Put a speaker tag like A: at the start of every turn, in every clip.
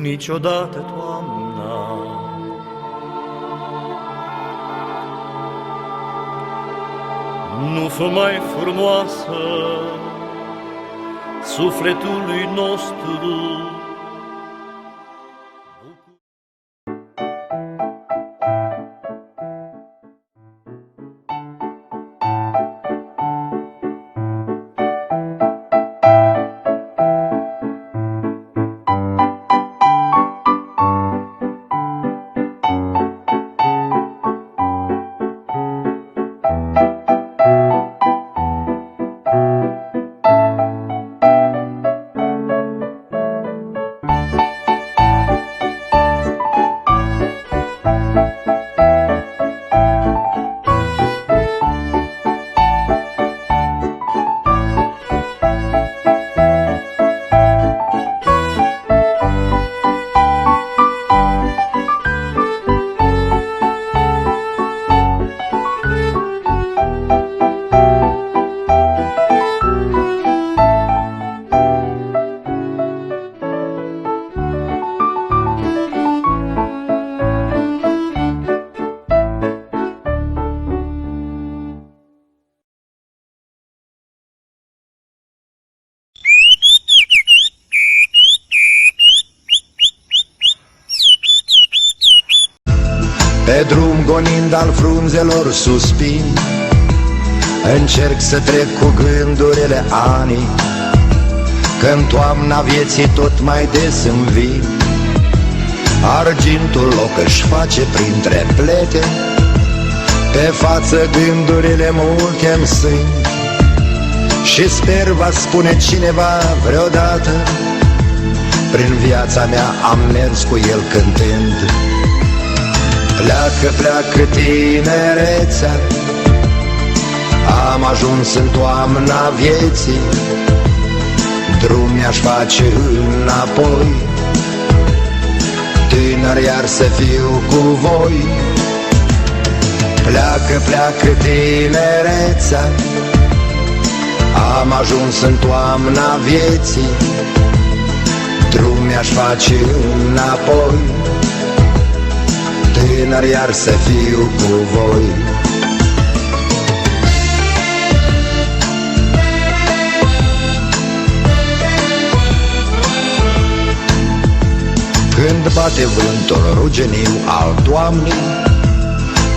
A: niciodată toamna. Nu fă mai frumoasă sufletului nostru.
B: Pe drum gonind al frunzelor suspin, încerc să trec cu gândurile anii, când toamna vieții tot mai des îmi vin. Argintul loc își face printre plete, pe față gândurile multe-mi sunt, și sper va spune cineva vreodată, prin viața mea am mers cu el cântând. Pleacă, pleacă tinerețea, am ajuns în toamna vieții, drum mi-aș face înapoi, tânăr iar să fiu cu voi. Pleacă, pleacă tinerețea, am ajuns în toamna vieții, drum mi-aș face înapoi, tânăr iar să fiu cu voi. Când bate vântul rugeniu al toamnei,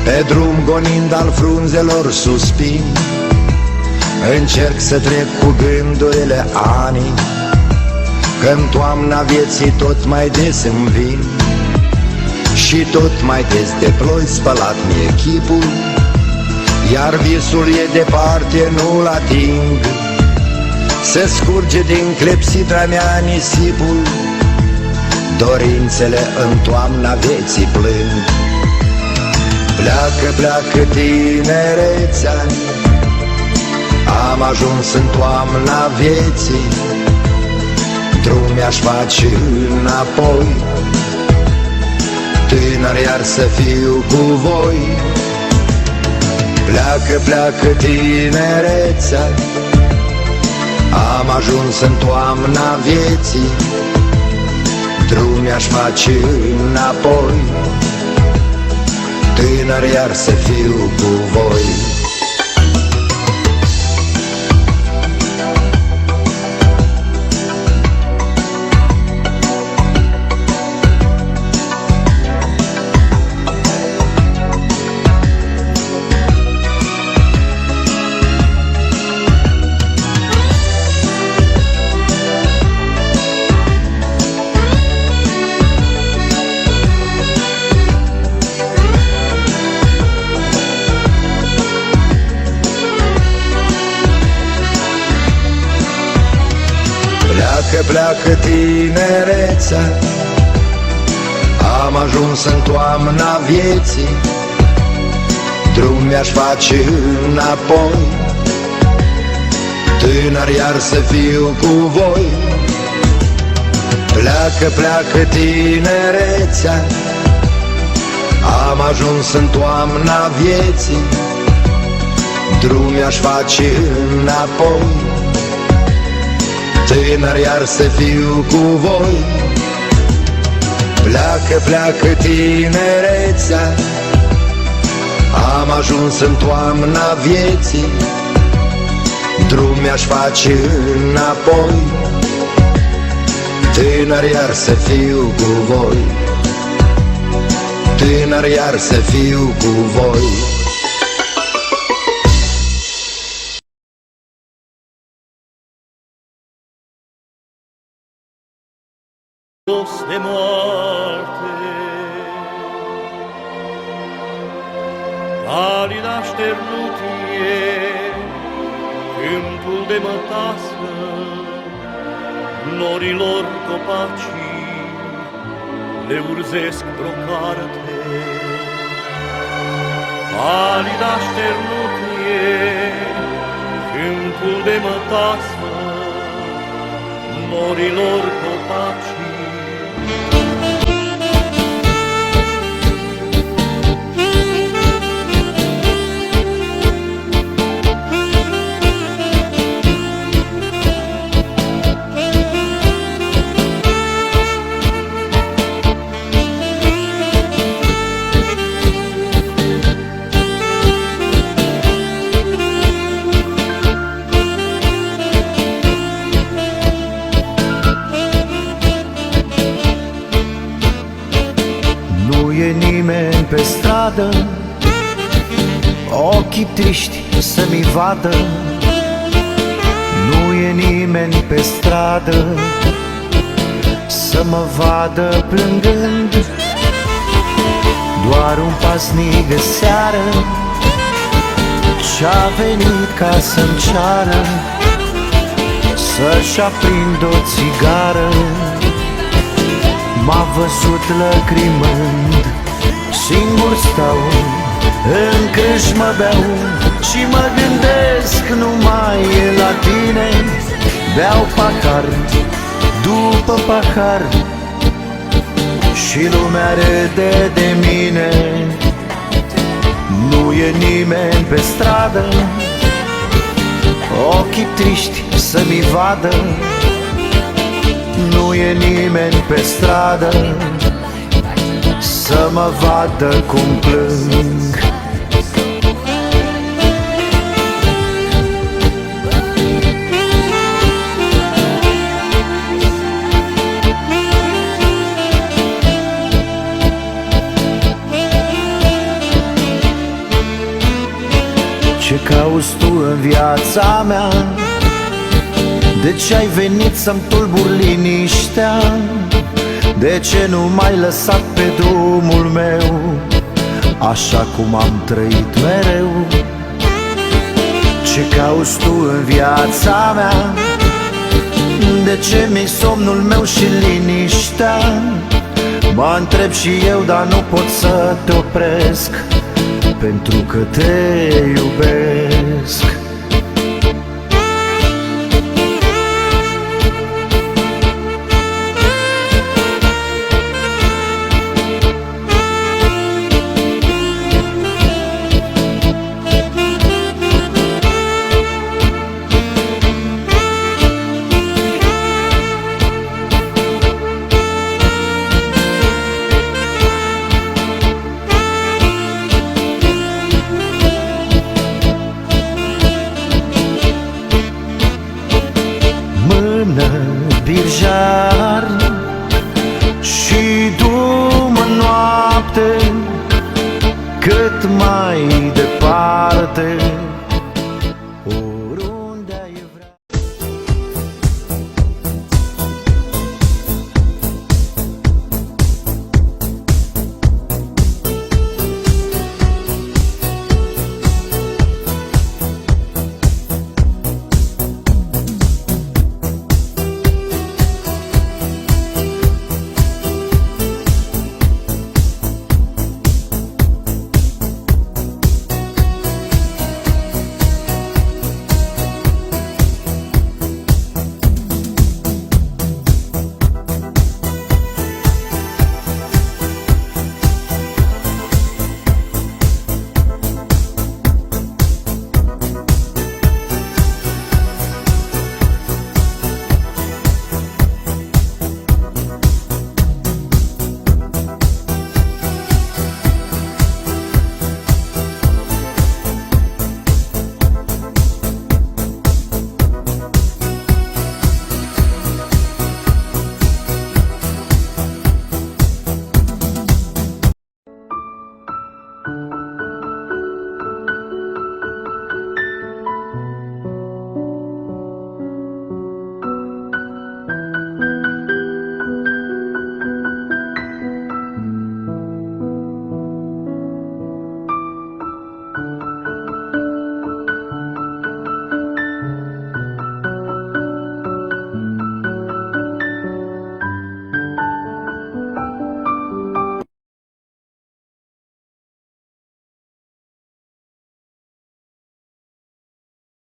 B: pe drum gonind al frunzelor suspin, încerc să trec cu gândurile anii, când toamna vieții tot mai des îmi vin, și tot mai des de ploi spălat mi-e chipul, iar visul e departe, nu-l ating. Se scurge din clepsidra mea nisipul, dorințele în toamna vieții plâng. Pleacă, pleacă tinerețea, am ajuns în toamna vieții, drum mi-aș face înapoi, tânăr iar să fiu cu voi. Pleacă, pleacă tinerețea, am ajuns în toamna vieții, drum mi-aș face înapoi, tânăr iar să fiu cu voi. Pleacă, pleacă tinerețea, am ajuns în toamna vieții, drum mi-aș face înapoi, tânăr iar să fiu cu voi. Pleacă, pleacă tinerețea, am ajuns în toamna vieții, drum mi-aș face înapoi, tânăr iar să fiu cu voi. Pleacă, pleacă tinerețea, am ajuns în toamna vieții, drum mi-aș face înapoi, tânăr iar să fiu cu voi, tânăr iar să fiu cu voi.
A: De moarte, palid așternut e câmpul de mătasă, norilor copacii le urzesc brocarte. Palid așternut e câmpul de mătasă, norilor copacii.
C: Nimeni pe stradă, ochii triști să-mi vadă. Nu e nimeni pe stradă să mă vadă plângând. Doar un pasnic de seară ce-a venit ca să-mi ceară să-și aprind o țigară. M-a văzut lăcrimând, singur stau, în crâșmă beau și mă gândesc numai la tine. Beau pahar după pahar și lumea râde de mine. Nu e nimeni pe stradă, ochii triști să-mi vadă. Nu e nimeni pe stradă să mă vadă cum plâng. Ce cauți tu în viața mea? De ce ai venit să-mi tulburi liniștea? De ce nu m-ai lăsat pe drumul meu, așa cum am trăit mereu? Ce cauți tu în viața mea? De ce mi-i somnul meu și liniștea? Mă întreb și eu, dar nu pot să te opresc, pentru că te iubesc. Birjar și drum în noapte, cât mai